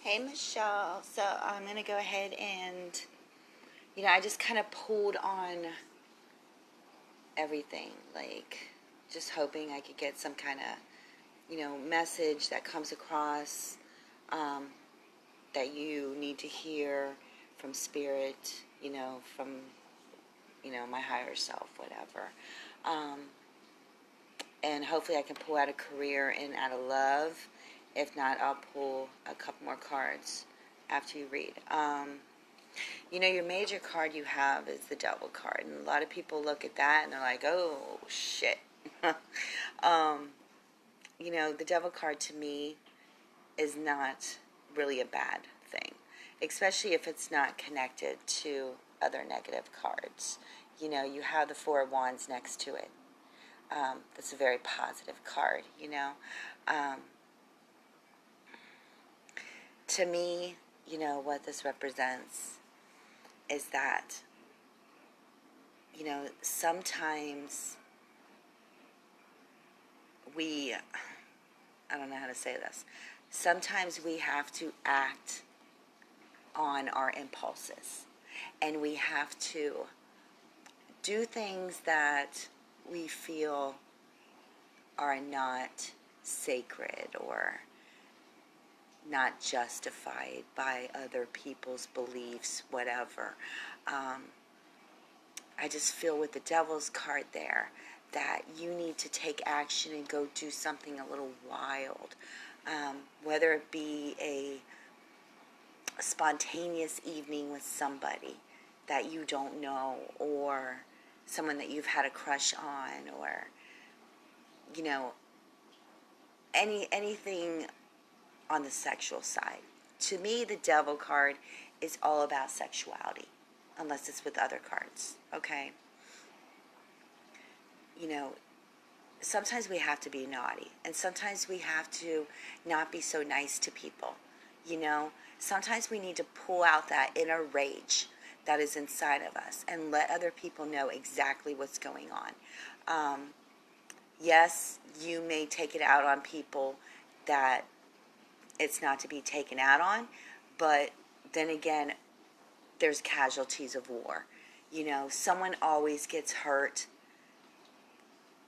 Hey Michelle, so I'm going to go ahead and, I just kind of pulled on everything, like just hoping I could get some kind of, message that comes across um, that you need to hear from spirit, from, my higher self, whatever. Um, and hopefully I can pull out a career and out of love. If not, I'll pull a couple more cards after you read. Your major card you have is the Devil card, and a lot of people look at that and they're like, "Oh shit." um, the Devil card to me is not really a bad thing, especially if it's not connected to other negative cards. You have the Four of Wands next to it. That's a very positive card. Um, to me, what this represents is that sometimes I don't know how to say this. Sometimes we have to act on our impulses, and we have to do things that we feel are not sacred or not justified by other people's beliefs, whatever. I just feel with the Devil's card there that you need to take action and go do something a little wild. Whether it be a spontaneous evening with somebody that you don't know, or someone that you've had a crush on, or anything on the sexual side. To me, the Devil card is all about sexuality, unless it's with other cards, okay? You know, Sometimes we have to be naughty, and sometimes we have to not be so nice to people. Sometimes we need to pull out that inner rage that is inside of us and let other people know exactly what's going on. Yes, you may take it out on people that it's not to be taken out on, but then again, there's casualties of war. Someone always gets hurt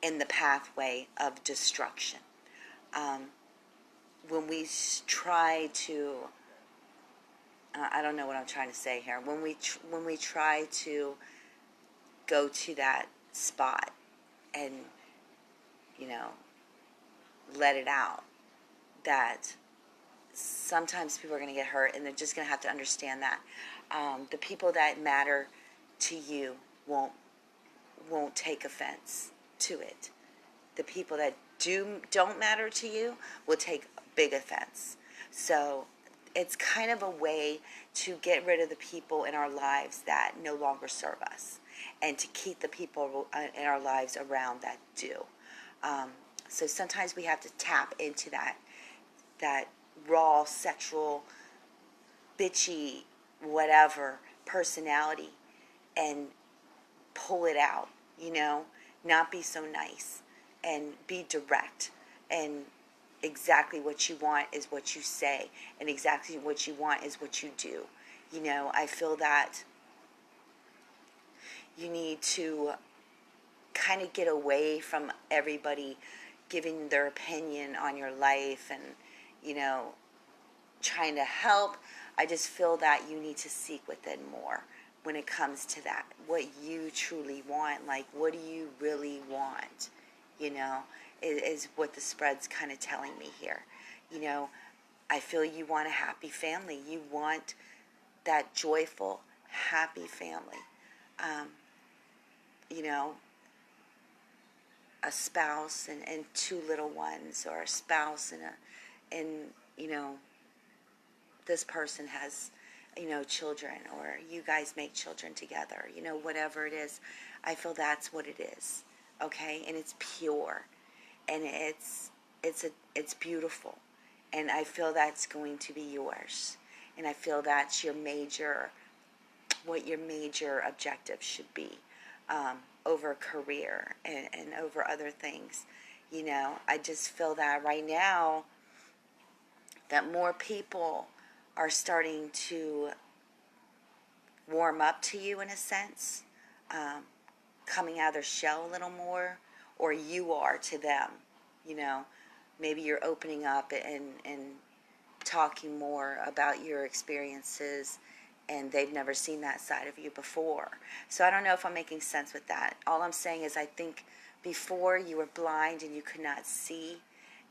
in the pathway of destruction. Um, when we try to, I don't know what I'm trying to say here. When we try to go to that spot and you know let it out, that sometimes people are going to get hurt, and they're just going to have to understand that the people that matter to you won't take offense to it. The people that don't matter to you will take big offense. So it's kind of a way to get rid of the people in our lives that no longer serve us, and to keep the people in our lives around that do. So sometimes we have to tap into that raw sexual bitchy whatever personality and pull it out, not be so nice, and be direct, and exactly what you want is what you say, and exactly what you want is what you do. I feel that you need to kind of get away from everybody giving their opinion on your life and, you know, trying to help. I just feel that you need to seek within more when it comes to that. What you truly want, like, what do you really want, is what the spread's kind of telling me here. I feel you want a happy family. You want that joyful, happy family. Um, you know, a spouse and two little ones, or a spouse and this person has, children, or you guys make children together, whatever it is. I feel that's what it is, okay? And it's pure, and it's beautiful, and I feel that's going to be yours, and I feel that's what your major objective should be, over career and over other things. I just feel that right now that more people are starting to warm up to you in a sense, um, coming out of their shell a little more, or you are to them. You know, maybe you're opening up and talking more about your experiences, and they've never seen that side of you before. So I don't know if I'm making sense with that. All I'm saying is I think before you were blind and you could not see,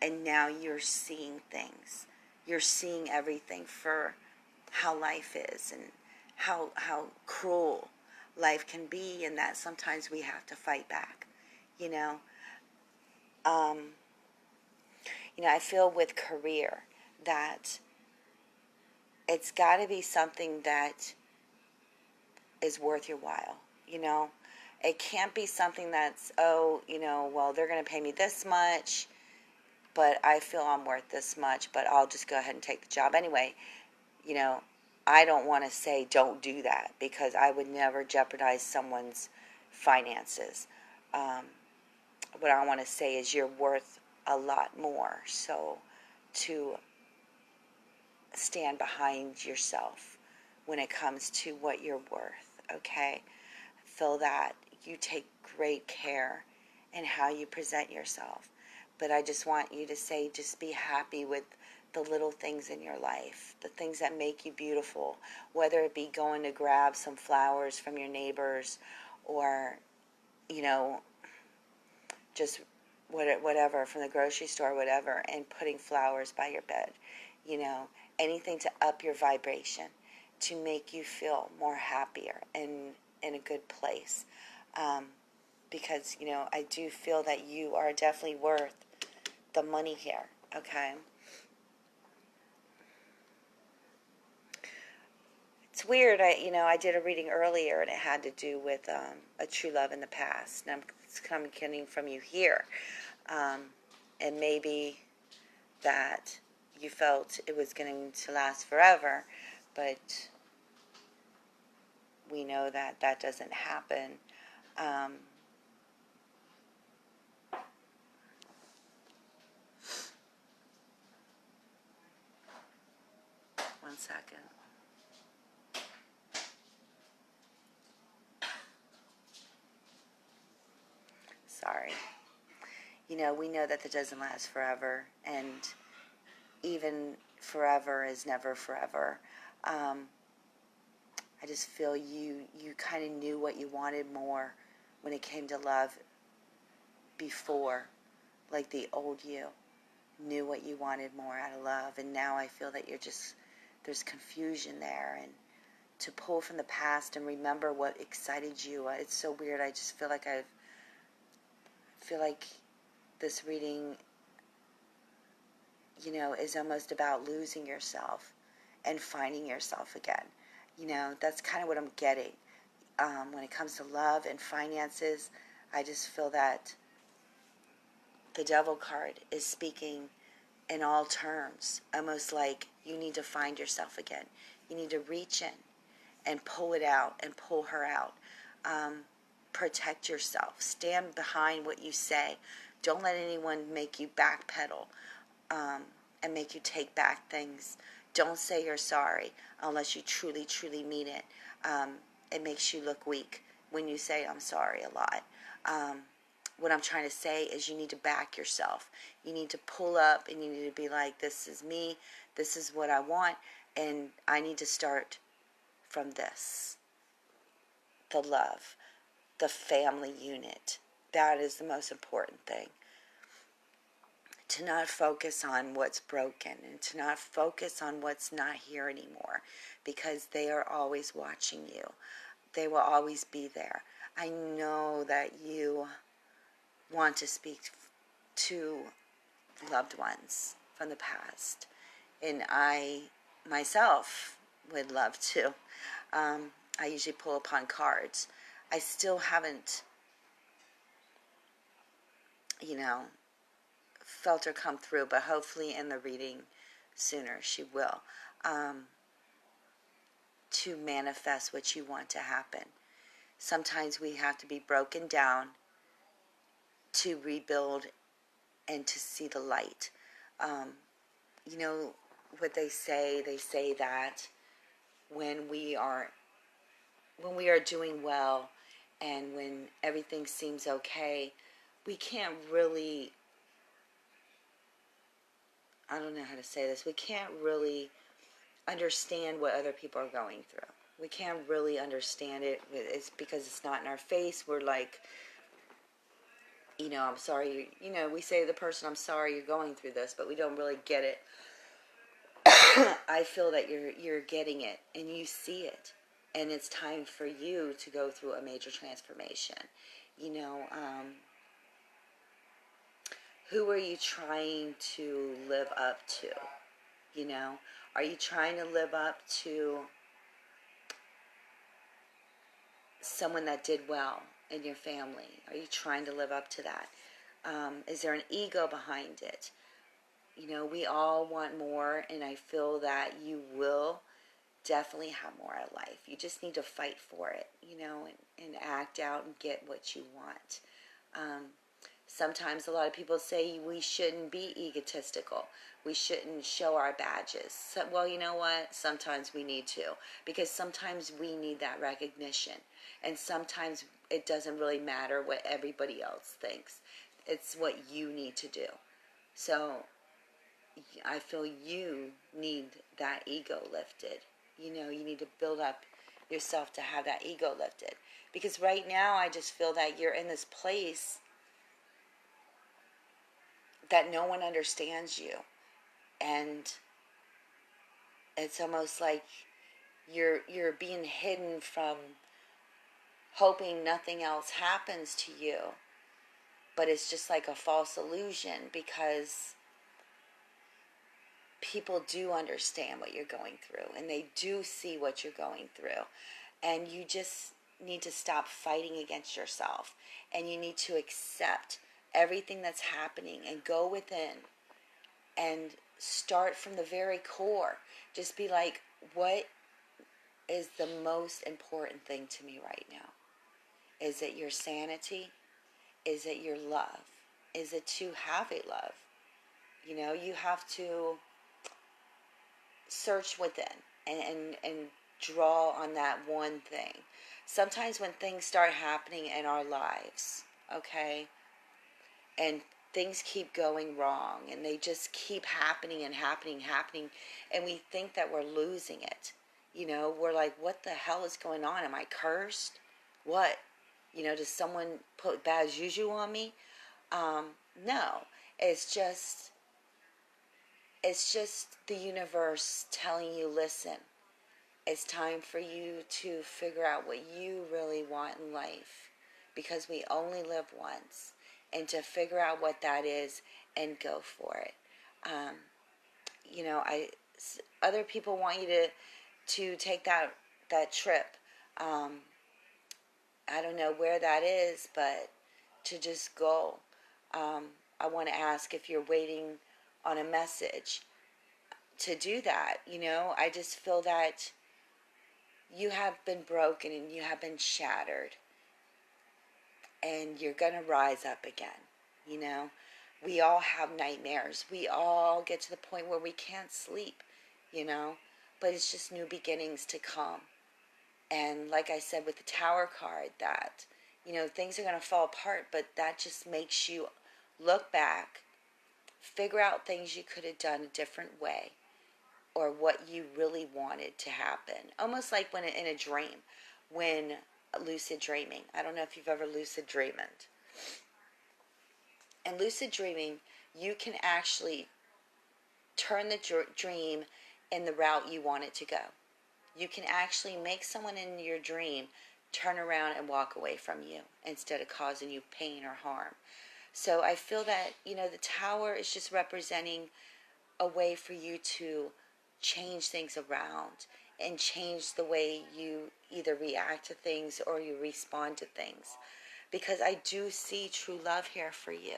and now you're seeing things. You're seeing everything for how life is, and how cruel life can be, and that sometimes we have to fight back. You know, um, I feel with career that it's got to be something that is worth your while. You know, it can't be something that's, oh, well, they're going to pay me this much, but I feel I'm worth this much, but I'll just go ahead and take the job anyway. You know, I don't want to say don't do that, because I would never jeopardize someone's finances. Um, what I want to say is you're worth a lot more. So to stand behind yourself when it comes to what you're worth, okay? Feel that you take great care in how you present yourself. But I just want you to say, just be happy with the little things in your life, the things that make you beautiful, whether it be going to grab some flowers from your neighbors, or, just whatever, from the grocery store, whatever, and putting flowers by your bed. Anything to up your vibration, to make you feel more happier and in a good place. Because, I do feel that you are definitely worth the money here, okay? It's weird. I did a reading earlier, and it had to do with a true love in the past, and I'm coming from you here, and maybe that you felt it was going to last forever, but we know that that doesn't happen. Um, One second. Sorry. We know that doesn't last forever, and even forever is never forever. I just feel you kind of knew what you wanted more when it came to love before, like the old you knew what you wanted more out of love, and now I feel that there's confusion there, and to pull from the past and remember what excited you. It's so weird. I just feel like this reading, is almost about losing yourself and finding yourself again. That's kind of what I'm getting. When it comes to love and finances, I just feel that the Devil card is speaking in all terms, almost like you need to find yourself again. You need to reach in and pull it out and pull her out. Protect yourself. Stand behind what you say. Don't let anyone make you backpedal and make you take back things. Don't say you're sorry unless you truly, truly mean it. It makes you look weak when you say I'm sorry a lot. What I'm trying to say is you need to back yourself. You need to pull up, and you need to be like, this is me, this is what I want, and I need to start from this. The love, the family unit. That is the most important thing. To not focus on what's broken, and to not focus on what's not here anymore, because they are always watching you. They will always be there. I know that you want to speak to loved ones from the past, and I myself would love to. I usually pull upon cards. I still haven't, felt her come through, but hopefully in the reading sooner she will, to manifest what you want to happen. Sometimes we have to be broken down to rebuild and to see the light. Um, what they say that when we are doing well and when everything seems okay, we can't really, I don't know how to say this, we can't really understand what other people are going through. We can't really understand it. It's because it's not in our face. We're like, I'm sorry, we say to the person, I'm sorry you're going through this, but we don't really get it. I feel that you're getting it and you see it, and it's time for you to go through a major transformation. You know, who are you trying to live up to? Are you trying to live up to someone that did well in your family? Are you trying to live up to that? Is there an ego behind it? We all want more, and I feel that you will definitely have more in life. You just need to fight for it, and act out and get what you want. Sometimes a lot of people say we shouldn't be egotistical. We shouldn't show our badges. So, well, you know what? Sometimes we need to, because sometimes we need that recognition. And sometimes it doesn't really matter what everybody else thinks. It's what you need to do. So I feel you need that ego lifted. You need to build up yourself to have that ego lifted. Because right now I just feel that you're in this place that no one understands you. And it's almost like you're being hidden from hoping nothing else happens to you. But it's just like a false illusion, because people do understand what you're going through, and they do see what you're going through. And you just need to stop fighting against yourself, and you need to accept everything that's happening and go within and start from the very core. Just be like, what is the most important thing to me right now? Is it your sanity? Is it your love? Is it to have a love? You have to search within and draw on that one thing. Sometimes when things start happening in our lives, okay, and things keep going wrong and they just keep happening and happening, and we think that we're losing it. We're like, what the hell is going on? Am I cursed? What? Does someone put bad juju on me? No. It's just the universe telling you, listen, it's time for you to figure out what you really want in life, because we only live once, and to figure out what that is and go for it. Other people want you to take that trip. I don't know where that is, but to just go. I want to ask if you're waiting on a message to do that. I just feel that you have been broken and you have been shattered, and you're going to rise up again. We all have nightmares. We all get to the point where we can't sleep, but it's just new beginnings to come. And like I said with the Tower card, that things are going to fall apart, but that just makes you look back, figure out things you could have done a different way, or what you really wanted to happen. Almost like when in a dream, when lucid dreaming. I don't know if you've ever lucid dreamed. In lucid dreaming, you can actually turn the dream in the route you want it to go. You can actually make someone in your dream turn around and walk away from you instead of causing you pain or harm. So I feel that, the Tower is just representing a way for you to change things around and change the way you either react to things or you respond to things. Because I do see true love here for you.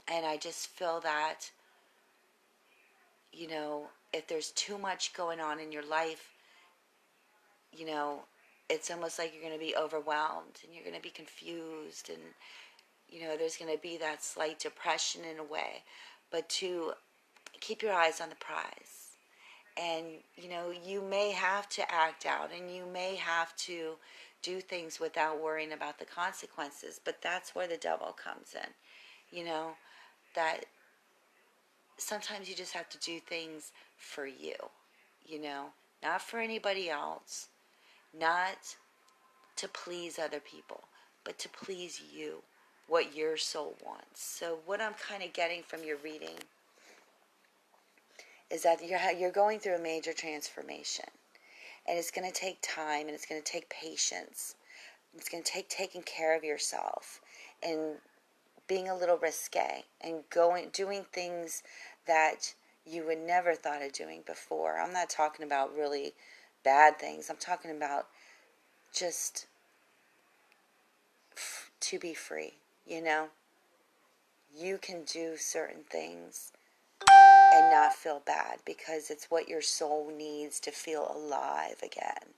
And I just feel that, if there's too much going on in your life, it's almost like you're going to be overwhelmed and you're going to be confused, and, there's going to be that slight depression in a way. but to keep your eyes on the prize. And, you may have to act out and you may have to do things without worrying about the consequences, but that's where the devil comes in. That sometimes you just have to do things for you, not for anybody else, not to please other people, but to please you, what your soul wants. So what I'm kind of getting from your reading is that you're going through a major transformation, and it's going to take time, and it's going to take patience. It's going to take taking care of yourself and being a little risque and doing things that you would never thought of doing before. I'm not talking about really bad things. I'm talking about just to be free. You can do certain things and not feel bad because it's what your soul needs to feel alive again.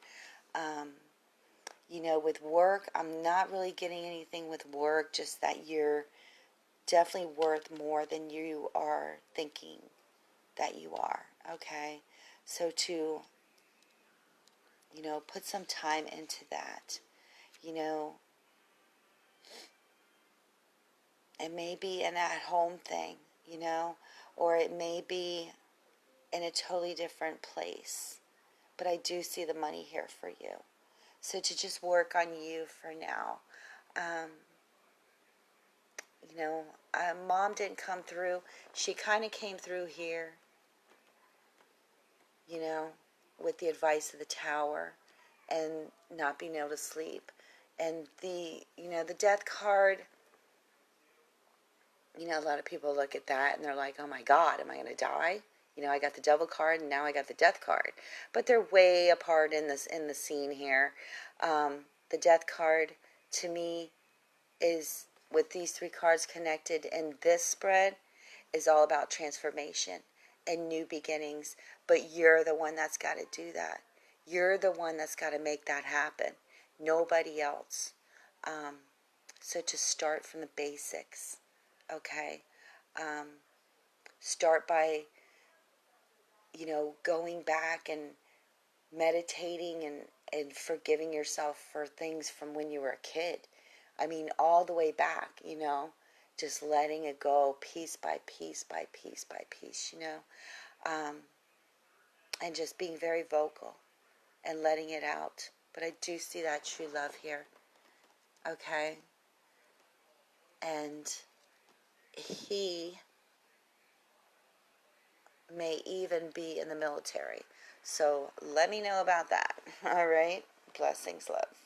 With work, I'm not really getting anything with work, just that you're definitely worth more than you are thinking that you are, okay? So to, put some time into that, it may be an at-home thing, or it may be in a totally different place. But I do see the money here for you. So to just work on you for now. Mom didn't come through. She kind of came through here, with the advice of the tower and not being able to sleep. And the death card, a lot of people look at that and they're like, oh my God, am I going to die? I got the devil card and now I got the death card. But they're way apart in the scene here. The death card, to me, is with these three cards connected in this spread, is all about transformation and new beginnings. But you're the one that's got to do that. You're the one that's got to make that happen. Nobody else. So to start from the basics, okay? Start by, going back and meditating and forgiving yourself for things from when you were a kid. I mean, all the way back, just letting it go piece by piece by piece by piece, and just being very vocal and letting it out. But I do see that true love here, okay? And he may even be in the military. So let me know about that. All right? Blessings, love.